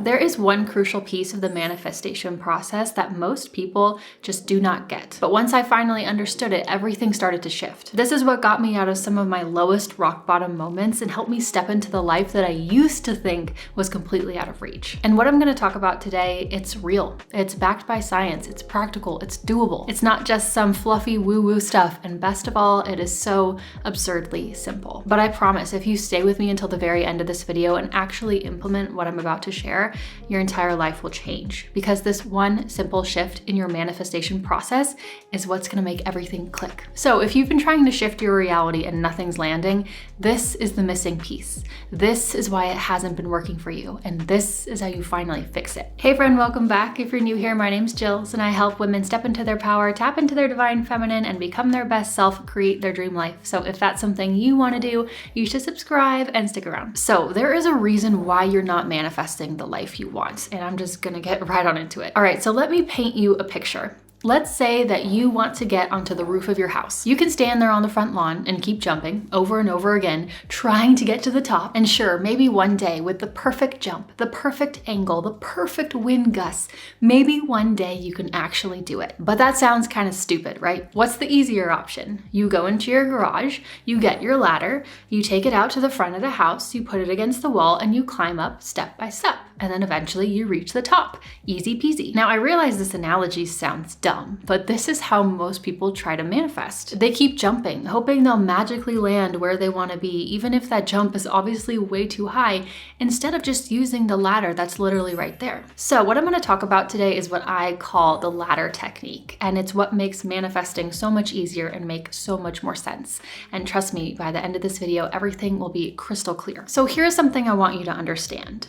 There is one crucial piece of the manifestation process that most people just do not get. But once I finally understood it, everything started to shift. This is what got me out of some of my lowest rock bottom moments and helped me step into the life that I used to think was completely out of reach. And what I'm going to talk about today, it's real. It's backed by science. It's practical. It's doable. It's not just some fluffy woo-woo stuff. And best of all, it is so absurdly simple. But I promise, if you stay with me until the very end of this video and actually implement what I'm about to share, your entire life will change, because this one simple shift in your manifestation process is what's going to make everything click. So if you've been trying to shift your reality and nothing's landing, this is the missing piece. This is why it hasn't been working for you, and this is how you finally fix it. Hey friend, welcome back. If you're new here, my name's Jillz, and I help women step into their power, tap into their divine feminine, and become their best self, create their dream life. So if that's something you want to do, you should subscribe and stick around. So there is a reason why you're not manifesting the life you want, and I'm just gonna get right on into it. All right, so let me paint you a picture. Let's say that you want to get onto the roof of your house. You can stand there on the front lawn and keep jumping over and over again, trying to get to the top. And sure, maybe one day with the perfect jump, the perfect angle, the perfect wind gusts, maybe one day you can actually do it. But that sounds kind of stupid, right? What's the easier option? You go into your garage, you get your ladder, you take it out to the front of the house, you put it against the wall, and you climb up step by step. And then eventually you reach the top. Easy peasy. Now I realize this analogy sounds dumb, but this is how most people try to manifest. They keep jumping, hoping they'll magically land where they want to be, even if that jump is obviously way too high, instead of just using the ladder that's literally right there. So what I'm going to talk about today is what I call the ladder technique, and it's what makes manifesting so much easier and make so much more sense. And trust me, by the end of this video, everything will be crystal clear. So here's something I want you to understand.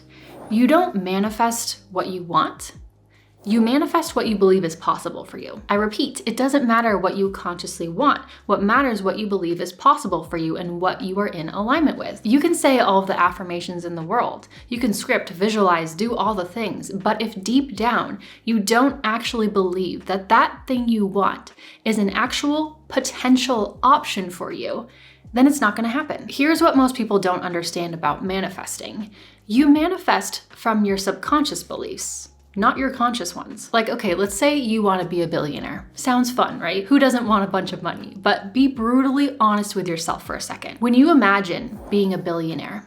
You don't manifest what you want. You manifest what you believe is possible for you. I repeat, it doesn't matter what you consciously want. What matters what you believe is possible for you and what you are in alignment with. You can say all of the affirmations in the world. You can script, visualize, do all the things. But if deep down you don't actually believe that that thing you want is an actual potential option for you, then it's not going to happen. Here's what most people don't understand about manifesting. You manifest from your subconscious beliefs, not your conscious ones. Like, okay, let's say you want to be a billionaire. Sounds fun, right? Who doesn't want a bunch of money? But be brutally honest with yourself for a second. When you imagine being a billionaire,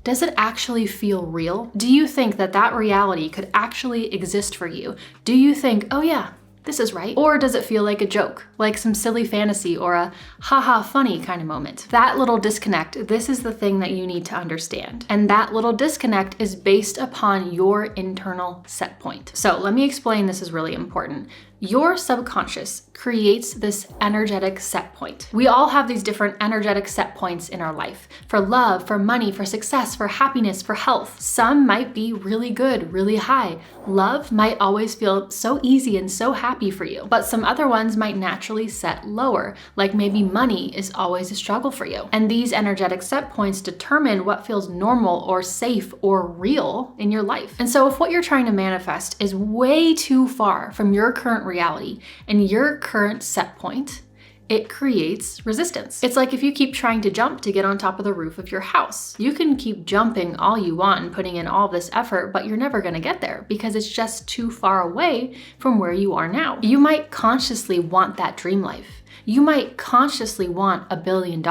does it actually feel real? Do you think that that reality could actually exist for you? Do you think, oh yeah, this is right? Or does it feel like a joke, like some silly fantasy or a haha funny kind of moment? That little disconnect, this is the thing that you need to understand. And that little disconnect is based upon your internal set point. So let me explain, this is really important. Your subconscious creates this energetic set point. We all have these different energetic set points in our life for love, for money, for success, for happiness, for health. Some might be really good, really high. Love might always feel so easy and so happy for you, but some other ones might naturally set lower, like maybe money is always a struggle for you. And these energetic set points determine what feels normal or safe or real in your life. And so if what you're trying to manifest is way too far from your current reality and your current set point, it creates resistance. It's like if you keep trying to jump to get on top of the roof of your house. You can keep jumping all you want and putting in all this effort, but you're never gonna get there because it's just too far away from where you are now. You might consciously want that dream life. You might consciously want $1 billion,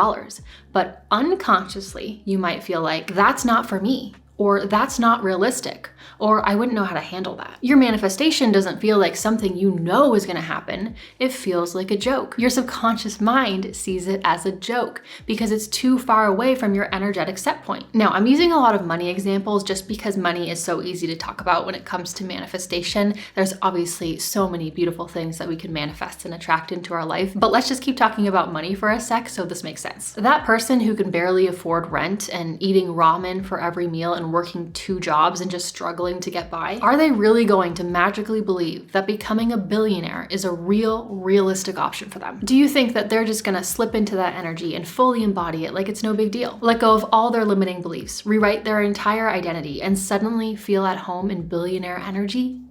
but unconsciously you might feel like that's not for me, or that's not realistic, or I wouldn't know how to handle that. Your manifestation doesn't feel like something you know is gonna happen. It feels like a joke. Your subconscious mind sees it as a joke because it's too far away from your energetic set point. Now, I'm using a lot of money examples just because money is so easy to talk about when it comes to manifestation. There's obviously so many beautiful things that we can manifest and attract into our life, but let's just keep talking about money for a sec so this makes sense. That person who can barely afford rent and eating ramen for every meal and working 2 jobs and just struggling to get by, are they really going to magically believe that becoming a billionaire is a realistic option for them? Do you think that they're just gonna slip into that energy and fully embody it like it's no big deal? Let go of all their limiting beliefs, rewrite their entire identity, and suddenly feel at home in billionaire energy?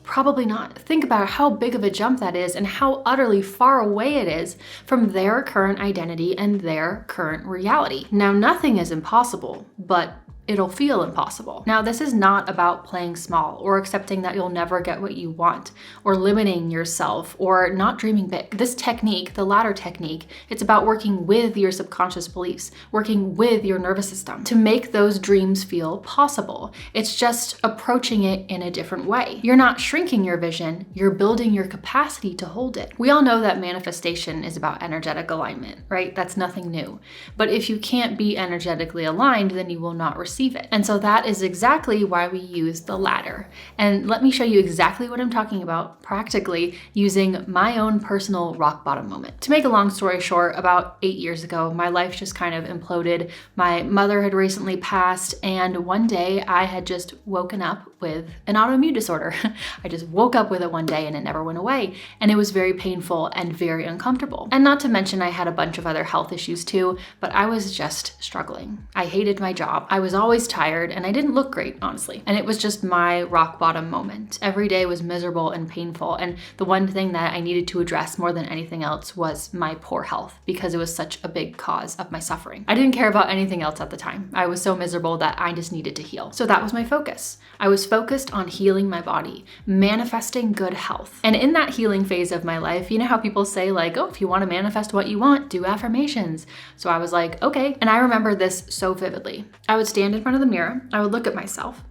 Probably not. Think about how big of a jump that is and how utterly far away it is from their current identity and their current reality. Now, nothing is impossible, but it'll feel impossible. Now, this is not about playing small or accepting that you'll never get what you want or limiting yourself or not dreaming big. This technique, the ladder technique, it's about working with your subconscious beliefs, working with your nervous system to make those dreams feel possible. It's just approaching it in a different way. You're not shrinking your vision, you're building your capacity to hold it. We all know that manifestation is about energetic alignment, right? That's nothing new. But if you can't be energetically aligned, then you will not receive it. And so that is exactly why we use the ladder. And let me show you exactly what I'm talking about practically using my own personal rock bottom moment. To make a long story short, about 8 years ago, my life just kind of imploded. My mother had recently passed, and one day I had just woken up with an autoimmune disorder. I just woke up with it one day and it never went away. And it was very painful and very uncomfortable. And not to mention I had a bunch of other health issues too, but I was just struggling. I hated my job. I was always tired and I didn't look great, honestly. And it was just my rock bottom moment. Every day was miserable and painful. And the one thing that I needed to address more than anything else was my poor health, because it was such a big cause of my suffering. I didn't care about anything else at the time. I was so miserable that I just needed to heal. So that was my focus. I was focused on healing my body, manifesting good health. And in that healing phase of my life, you know how people say like, oh, if you want to manifest what you want, do affirmations. So I was like, okay. And I remember this so vividly. I would stand in front of the mirror, I would look at myself,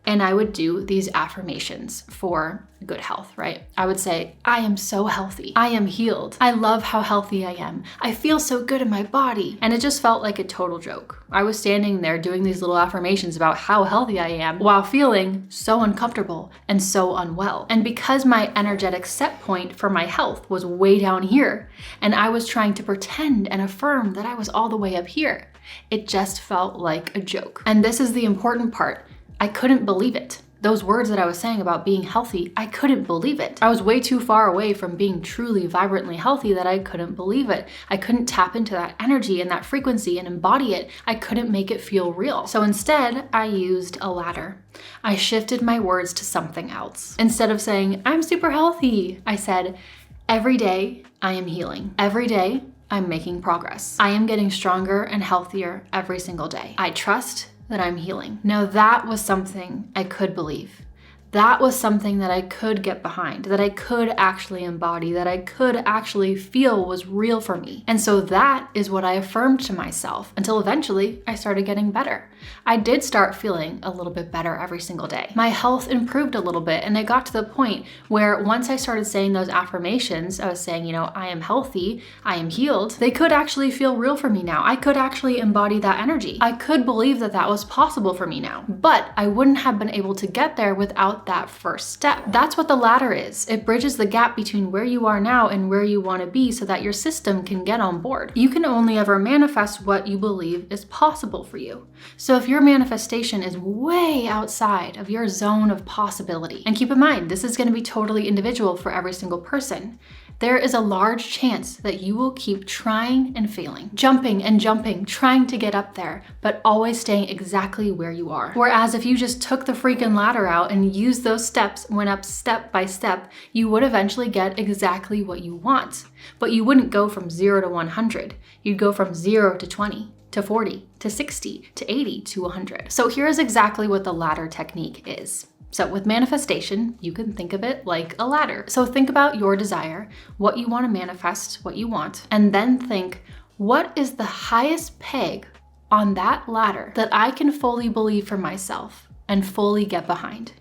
and I would do these affirmations for good health, right? I would say, I am so healthy. I am healed. I love how healthy I am. I feel so good in my body. And it just felt like a total joke. I was standing there doing these little affirmations about how healthy I am while feeling so uncomfortable and so unwell. And because my energetic set point for my health was way down here, and I was trying to pretend and affirm that I was all the way up here, it just felt like a joke. And this is the important part. I couldn't believe it. Those words that I was saying about being healthy, I couldn't believe it. I was way too far away from being truly vibrantly healthy that I couldn't believe it. I couldn't tap into that energy and that frequency and embody it. I couldn't make it feel real. So instead, I used a ladder. I shifted my words to something else. Instead of saying, I'm super healthy, I said, every day I am healing. Every day I'm making progress. I am getting stronger and healthier every single day. I trust that I'm healing. Now that was something I could believe. That was something that I could get behind, that I could actually embody, that I could actually feel was real for me. And so that is what I affirmed to myself until eventually I started getting better. I did start feeling a little bit better every single day. My health improved a little bit, and it got to the point where once I started saying those affirmations, I was saying, you know, I am healthy, I am healed, they could actually feel real for me now. I could actually embody that energy. I could believe that that was possible for me now, but I wouldn't have been able to get there without that first step. That's what the ladder is. It bridges the gap between where you are now and where you want to be so that your system can get on board. You can only ever manifest what you believe is possible for you. So if your manifestation is way outside of your zone of possibility, and keep in mind, this is going to be totally individual for every single person, there is a large chance that you will keep trying and failing, jumping and jumping, trying to get up there, but always staying exactly where you are. Whereas if you just took the freaking ladder out and used those steps, went up step by step, you would eventually get exactly what you want. But you wouldn't go from 0 to 100. You'd go from 0 to 20. To 40, to 60, to 80, to 100. So here's exactly what the ladder technique is. So with manifestation, you can think of it like a ladder. So think about your desire, what you want to manifest, what you want, and then think, what is the highest peg on that ladder that I can fully believe for myself and fully get behind?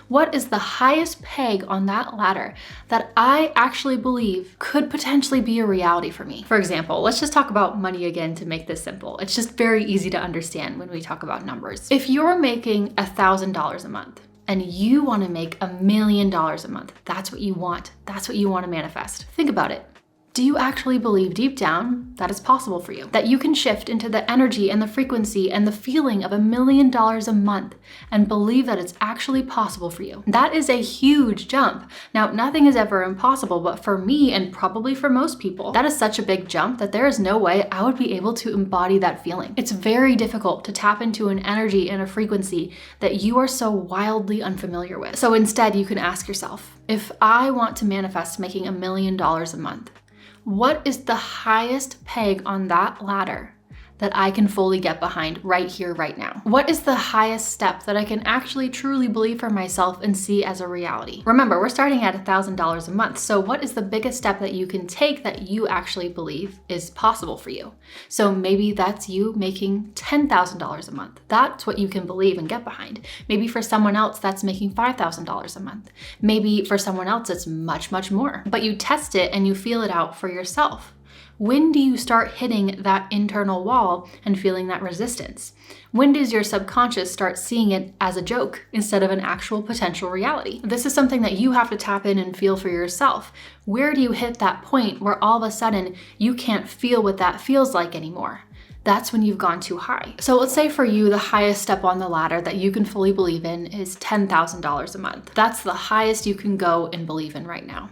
What is the highest peg on that ladder that I actually believe could potentially be a reality for me? For example, let's just talk about money again to make this simple. It's just very easy to understand when we talk about numbers. If you're making $1,000 a month and you want to make $1 million a month, that's what you want. That's what you want to manifest. Think about it. Do you actually believe deep down that it's possible for you? That you can shift into the energy and the frequency and the feeling of $1 million a month and believe that it's actually possible for you? That is a huge jump. Now, nothing is ever impossible, but for me and probably for most people, that is such a big jump that there is no way I would be able to embody that feeling. It's very difficult to tap into an energy and a frequency that you are so wildly unfamiliar with. So instead, you can ask yourself, if I want to manifest making $1 million a month, what is the highest peg on that ladder that I can fully get behind right here, right now? What is the highest step that I can actually truly believe for myself and see as a reality? Remember, we're starting at $1,000 a month. So what is the biggest step that you can take that you actually believe is possible for you? So maybe that's you making $10,000 a month. That's what you can believe and get behind. Maybe for someone else, that's making $5,000 a month. Maybe for someone else, it's much, much more. But you test it and you feel it out for yourself. When do you start hitting that internal wall and feeling that resistance? When does your subconscious start seeing it as a joke instead of an actual potential reality? This is something that you have to tap in and feel for yourself. Where do you hit that point where all of a sudden you can't feel what that feels like anymore? That's when you've gone too high. So let's say for you, the highest step on the ladder that you can fully believe in is $10,000 a month. That's the highest you can go and believe in right now.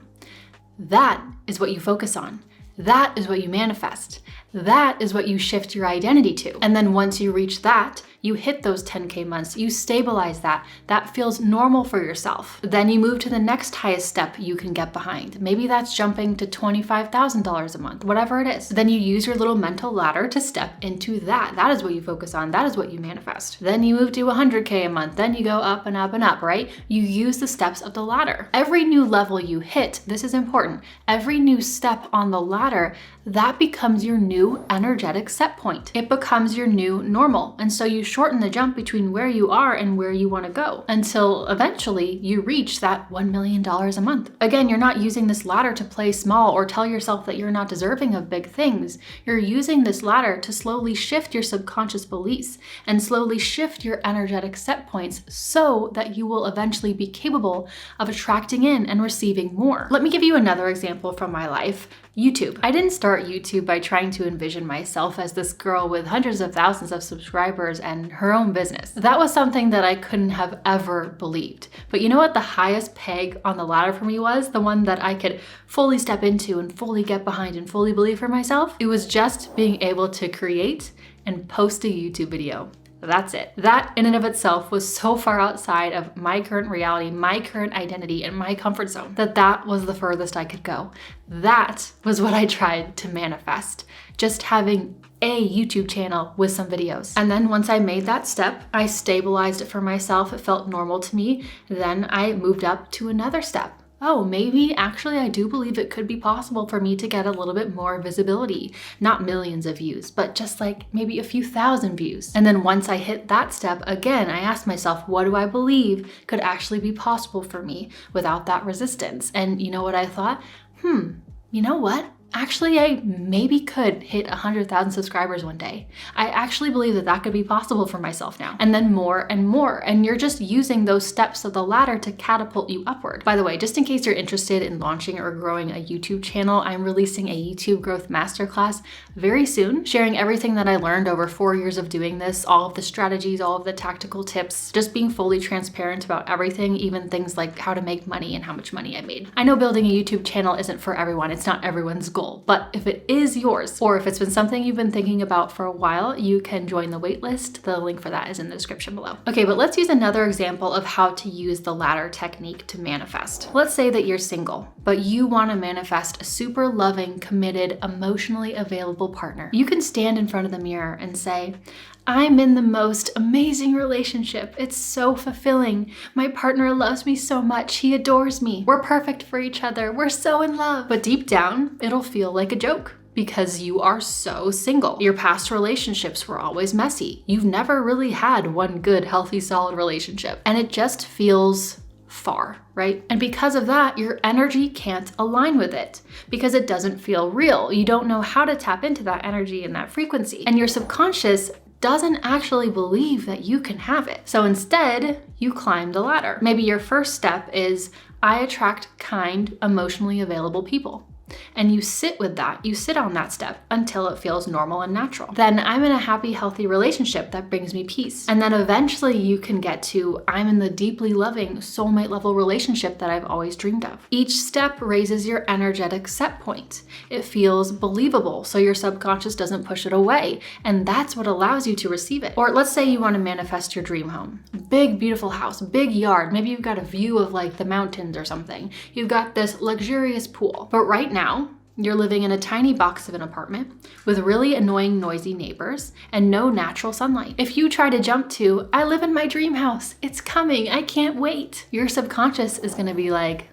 That is what you focus on. That is what you manifest. That is what you shift your identity to. And then once you reach that, you hit those 10K months, you stabilize that. That feels normal for yourself. Then you move to the next highest step you can get behind. Maybe that's jumping to $25,000 a month, whatever it is. Then you use your little mental ladder to step into that. That is what you focus on. That is what you manifest. Then you move to 100K a month. Then you go up and up and up, right? You use the steps of the ladder. Every new level you hit, this is important, every new step on the ladder, that becomes your new energetic set point. It becomes your new normal. And so you shorten the jump between where you are and where you want to go until eventually you reach that $1 million a month. Again, you're not using this ladder to play small or tell yourself that you're not deserving of big things. You're using this ladder to slowly shift your subconscious beliefs and slowly shift your energetic set points so that you will eventually be capable of attracting in and receiving more. Let me give you another example from my life. YouTube. I didn't start YouTube by trying to envision myself as this girl with hundreds of thousands of subscribers and her own business. That was something that I couldn't have ever believed. But you know what the highest peg on the ladder for me was? The one that I could fully step into and fully get behind and fully believe for myself? It was just being able to create and post a YouTube video. That's it. That in and of itself was so far outside of my current reality, my current identity, and my comfort zone that was the furthest I could go. That was what I tried to manifest. Just having a YouTube channel with some videos. And then once I made that step, I stabilized it for myself. It felt normal to me. Then I moved up to another step. Oh, maybe actually I do believe it could be possible for me to get a little bit more visibility. Not millions of views, but just like maybe a few thousand views. And then once I hit that step, again, I asked myself, what do I believe could actually be possible for me without that resistance? And you know what I thought? You know what? Actually, I maybe could hit 100,000 subscribers one day. I actually believe that that could be possible for myself now. And then more and more. And you're just using those steps of the ladder to catapult you upward. By the way, just in case you're interested in launching or growing a YouTube channel, I'm releasing a YouTube growth masterclass very soon, sharing everything that I learned over 4 years of doing this, all of the strategies, all of the tactical tips, just being fully transparent about everything, even things like how to make money and how much money I made. I know building a YouTube channel isn't for everyone. It's not everyone's goal. But if it is yours, or if it's been something you've been thinking about for a while, you can join the waitlist. The link for that is in the description below. Okay, but let's use another example of how to use the ladder technique to manifest. Let's say that you're single, but you want to manifest a super loving, committed, emotionally available partner. You can stand in front of the mirror and say, I'm in the most amazing relationship. It's so fulfilling. My partner loves me so much. He adores me. We're perfect for each other. We're so in love. But deep down, it'll feel like a joke because you are so single. Your past relationships were always messy. You've never really had one good, healthy, solid relationship. And it just feels far, right? And because of that, your energy can't align with it because it doesn't feel real. You don't know how to tap into that energy and that frequency. And your subconscious doesn't actually believe that you can have it. So instead, you climb the ladder. Maybe your first step is, I attract kind, emotionally available people. And you sit with that, you sit on that step until it feels normal and natural. Then I'm in a happy, healthy relationship that brings me peace. And then eventually you can get to, I'm in the deeply loving soulmate level relationship that I've always dreamed of. Each step raises your energetic set point. It feels believable, so your subconscious doesn't push it away. And that's what allows you to receive it. Or let's say you want to manifest your dream home. Big, beautiful house, big yard. Maybe you've got a view of like the mountains or something. You've got this luxurious pool. But right now, You're living in a tiny box of an apartment with really annoying, noisy neighbors and no natural sunlight. If you try to jump to, I live in my dream house, it's coming, I can't wait, your subconscious is gonna be like,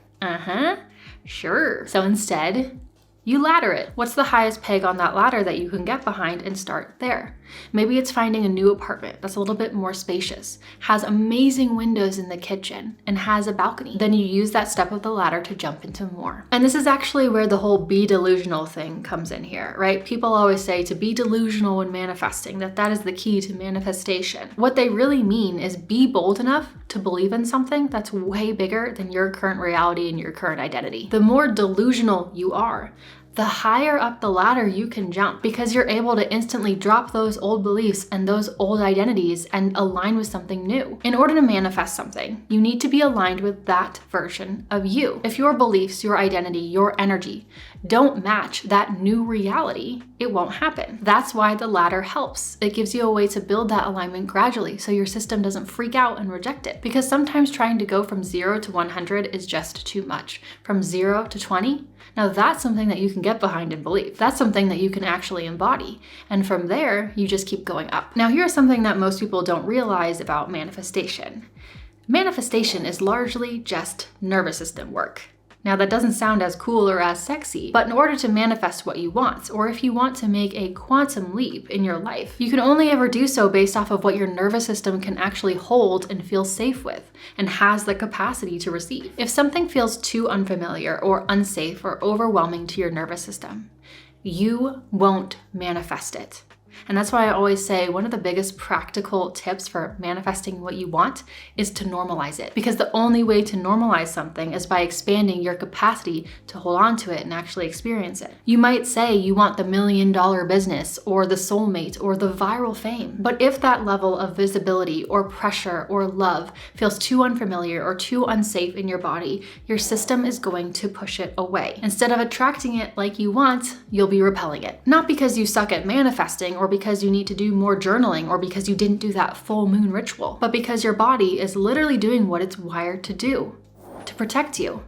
sure. So instead, you ladder it. What's the highest peg on that ladder that you can get behind and start there? Maybe it's finding a new apartment that's a little bit more spacious, has amazing windows in the kitchen, and has a balcony. Then you use that step of the ladder to jump into more. And this is actually where the whole be delusional thing comes in here, right? People always say to be delusional when manifesting, that is the key to manifestation. What they really mean is be bold enough to believe in something that's way bigger than your current reality and your current identity. The more delusional you are, the higher up the ladder you can jump, because you're able to instantly drop those old beliefs and those old identities and align with something new. In order to manifest something, you need to be aligned with that version of you. If your beliefs, your identity, your energy don't match that new reality, it won't happen. That's why the ladder helps. It gives you a way to build that alignment gradually so your system doesn't freak out and reject it. Because sometimes trying to go from 0 to 100 is just too much. From 0 to 20, now that's something that you can get behind and believe. That's something that you can actually embody. And from there, you just keep going up. Now here's something that most people don't realize about manifestation. Manifestation is largely just nervous system work. Now that doesn't sound as cool or as sexy, but in order to manifest what you want, or if you want to make a quantum leap in your life, you can only ever do so based off of what your nervous system can actually hold and feel safe with, and has the capacity to receive. If something feels too unfamiliar or unsafe or overwhelming to your nervous system, you won't manifest it. And that's why I always say one of the biggest practical tips for manifesting what you want is to normalize it. Because the only way to normalize something is by expanding your capacity to hold on to it and actually experience it. You might say you want the $1 million business or the soulmate or the viral fame. But if that level of visibility or pressure or love feels too unfamiliar or too unsafe in your body, your system is going to push it away. Instead of attracting it like you want, you'll be repelling it. Not because you suck at manifesting or because you need to do more journaling or because you didn't do that full moon ritual, but because your body is literally doing what it's wired to do, to protect you.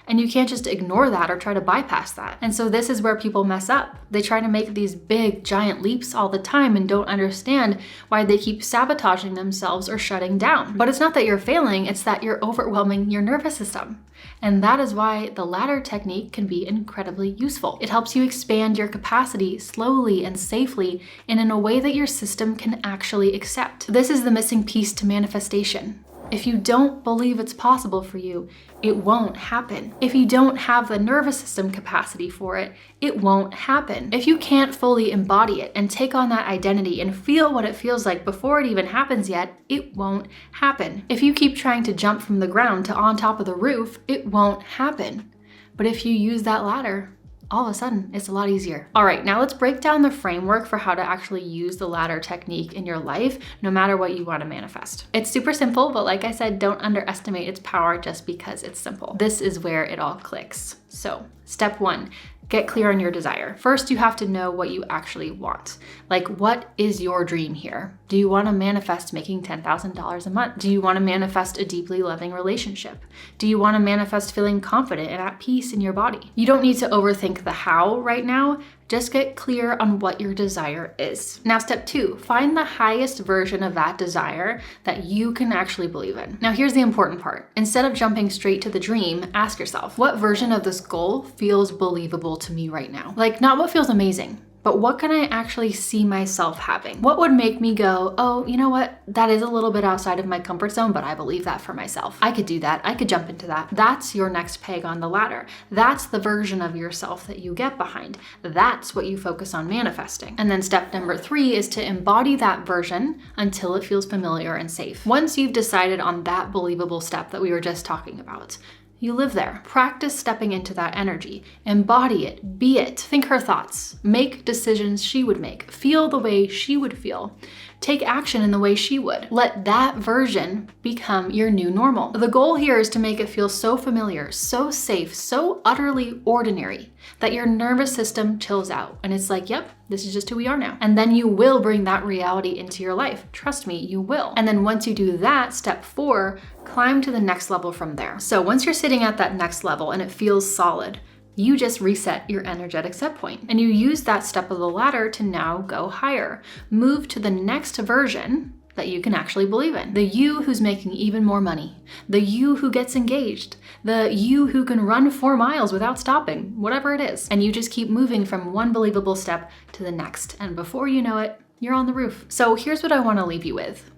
And you can't just ignore that or try to bypass that. And so this is where people mess up. They try to make these big, giant leaps all the time and don't understand why they keep sabotaging themselves or shutting down. But it's not that you're failing, it's that you're overwhelming your nervous system. And that is why the ladder technique can be incredibly useful. It helps you expand your capacity slowly and safely and in a way that your system can actually accept. This is the missing piece to manifestation. If you don't believe it's possible for you, it won't happen. If you don't have the nervous system capacity for it, it won't happen. If you can't fully embody it and take on that identity and feel what it feels like before it even happens yet, it won't happen. If you keep trying to jump from the ground to on top of the roof, it won't happen. But if you use that ladder, all of a sudden, it's a lot easier. All right, now let's break down the framework for how to actually use the ladder technique in your life, no matter what you want to manifest. It's super simple, but like I said, don't underestimate its power just because it's simple. This is where it all clicks. So, step 1, get clear on your desire. First, you have to know what you actually want. Like, what is your dream here? Do you want to manifest making $10,000 a month? Do you want to manifest a deeply loving relationship? Do you want to manifest feeling confident and at peace in your body? You don't need to overthink the how right now. Just get clear on what your desire is. Now, step 2, find the highest version of that desire that you can actually believe in. Now, here's the important part. Instead of jumping straight to the dream, ask yourself, what version of this goal feels believable to me right now? Like, not what feels amazing, but what can I actually see myself having? What would make me go, oh, you know what? That is a little bit outside of my comfort zone, but I believe that for myself. I could do that. I could jump into that. That's your next peg on the ladder. That's the version of yourself that you get behind. That's what you focus on manifesting. And then step number 3 is to embody that version until it feels familiar and safe. Once you've decided on that believable step that we were just talking about, you live there. Practice stepping into that energy. Embody it. Be it. Think her thoughts. Make decisions she would make. Feel the way she would feel. Take action in the way she would. Let that version become your new normal. The goal here is to make it feel so familiar, so safe, so utterly ordinary that your nervous system chills out. And it's like, yep, this is just who we are now. And then you will bring that reality into your life. Trust me, you will. And then once you do that, step 4, climb to the next level from there. So once you're sitting at that next level and it feels solid, You just reset your energetic set point, and you use that step of the ladder to now go higher. Move to the next version that you can actually believe in. The you who's making even more money. The you who gets engaged. The you who can run 4 miles without stopping, whatever it is. And you just keep moving from one believable step to the next. And before you know it, you're on the roof. So here's what I want to leave you with.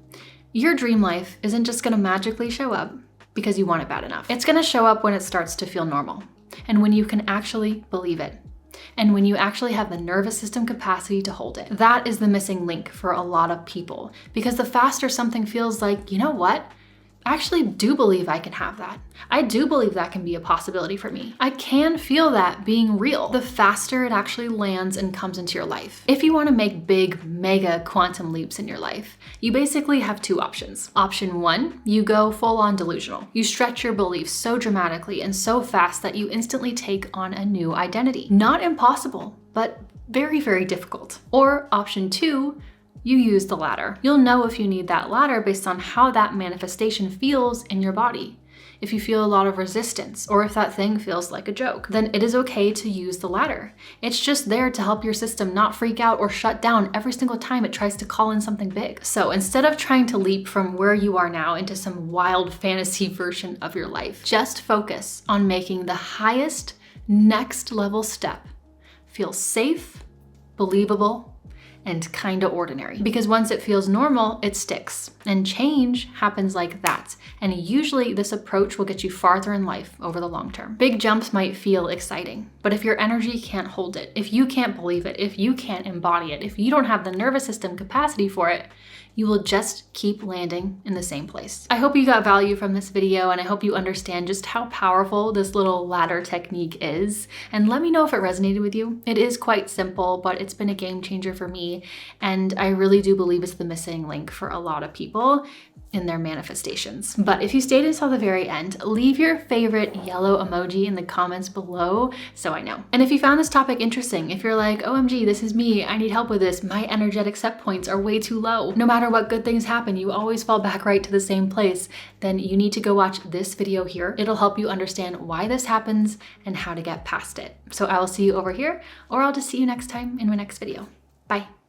Your dream life isn't just going to magically show up because you want it bad enough. It's going to show up when it starts to feel normal. And when you can actually believe it. And when you actually have the nervous system capacity to hold it. That is the missing link for a lot of people. Because the faster something feels like, you know what? I actually do believe I can have that. I do believe that can be a possibility for me. I can feel that being real. The faster it actually lands and comes into your life. If you want to make big, mega quantum leaps in your life, you basically have 2 options. Option 1, you go full on delusional. You stretch your beliefs so dramatically and so fast that you instantly take on a new identity. Not impossible, but very, very difficult. Or option 2, you use the ladder. You'll know if you need that ladder based on how that manifestation feels in your body. If you feel a lot of resistance, or if that thing feels like a joke, then it is okay to use the ladder. It's just there to help your system not freak out or shut down every single time it tries to call in something big. So instead of trying to leap from where you are now into some wild fantasy version of your life, just focus on making the highest next level step feel safe, believable, and kinda ordinary. Because once it feels normal, it sticks. And change happens like that. And usually this approach will get you farther in life over the long term. Big jumps might feel exciting, but if your energy can't hold it, if you can't believe it, if you can't embody it, if you don't have the nervous system capacity for it, you will just keep landing in the same place. I hope you got value from this video, and I hope you understand just how powerful this little ladder technique is. And let me know if it resonated with you. It is quite simple, but it's been a game changer for me. And I really do believe it's the missing link for a lot of people in their manifestations. But if you stayed until the very end, leave your favorite yellow emoji in the comments below so I know. And if you found this topic interesting, if you're like, OMG, this is me, I need help with this, my energetic set points are way too low. No matter what good things happen, you always fall back right to the same place, then you need to go watch this video here. It'll help you understand why this happens and how to get past it. So I will see you over here, or I'll just see you next time in my next video. Bye.